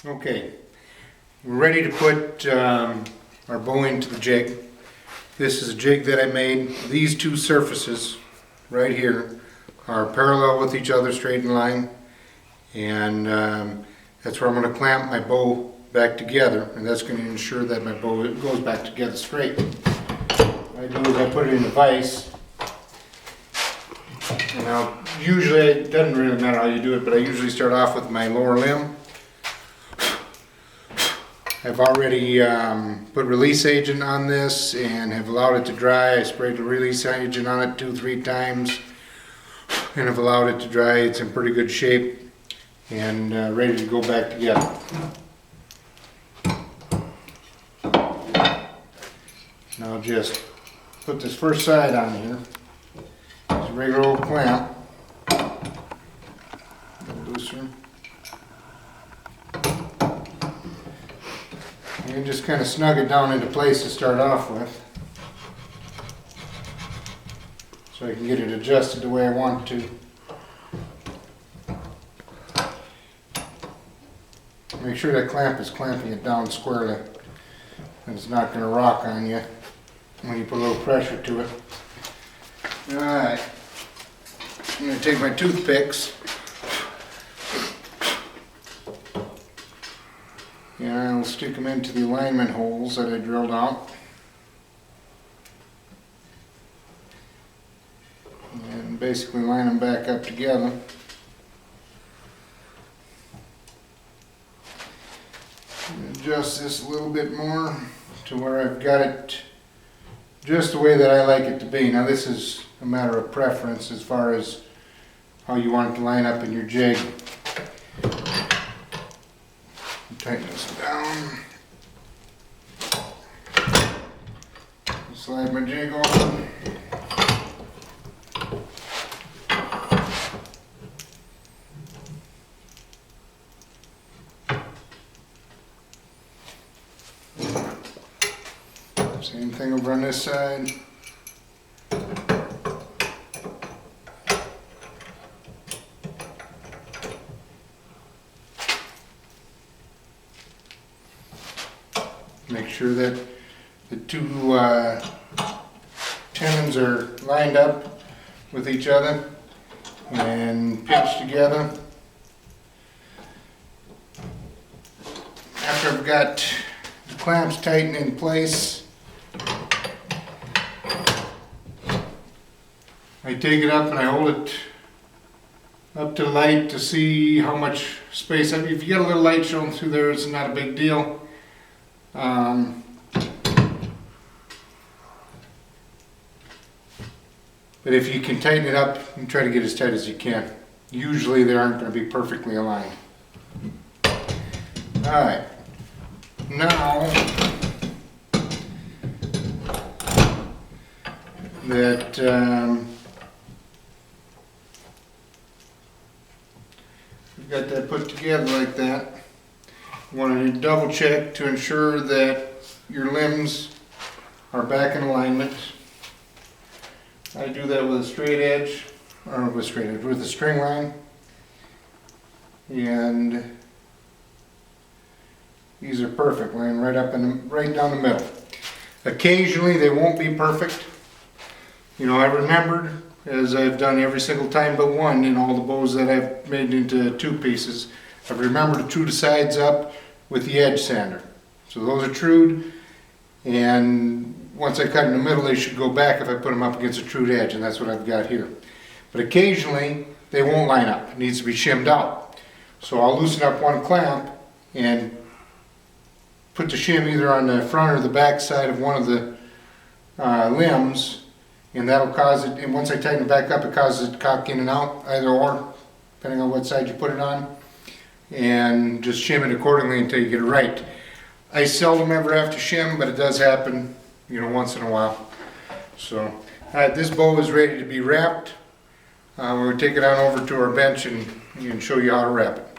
Okay, we're ready to put our bow into the jig. This is a jig that I made. These two surfaces right here are parallel with each other, straight in line, and that's where I'm going to clamp my bow back together, and that's going to ensure that my bow goes back together straight. What I do is I put it in the vise, and usually it doesn't really matter how you do it, but I usually start off with my lower limb. I've already put release agent on this and have allowed it to dry. I sprayed the release agent on it 2-3 times and have allowed it to dry. It's in pretty good shape and ready to go back together. Now just put this first side on here. It's a regular old clamp. A little looser. And just kind of snug it down into place to start off with, so I can get it adjusted the way I want to. Make sure that clamp is clamping it down squarely, and it's not going to rock on you when you put a little pressure to it. Alright, I'm going to take my toothpicks. And I'll stick them into the alignment holes that I drilled out. And basically line them back up together. And adjust this a little bit more to where I've got it just the way that I like it to be. Now this is a matter of preference as far as how you want it to line up in your jig. Tighten this down. Slide my jig over. Same thing over on this side. Make sure that the two tenons are lined up with each other and pinched together. After I've got the clamps tightened in place, I take it up and I hold it up to the light to see how much space. I mean, if you get a little light showing through there, it's not a big deal. But if you can tighten it up, you try to get as tight as you can. Usually they aren't going to be perfectly aligned. Alright, now that we've got that put together like that, you want to double check to ensure that your limbs are back in alignment. I do that with a straight edge, or with a string line, and these are perfect, laying right up in right down the middle. Occasionally they won't be perfect. You know, I remembered, as I've done every single time but one in all the bows that I've made into two pieces, I've remembered to true the sides up with the edge sander. So those are trued, and once I cut in the middle they should go back if I put them up against a trued edge, and that's what I've got here. But occasionally they won't line up. It needs to be shimmed out. So I'll loosen up one clamp and put the shim either on the front or the back side of one of the limbs, and that'll cause it, and once I tighten it back up, it causes it to cock in and out, either or, depending on what side you put it on, and just shim it accordingly until you get it right. I seldom ever have to shim, but it does happen, you know, once in a while. So, alright, this bow is ready to be wrapped. We'll take it on over to our bench and show you how to wrap it.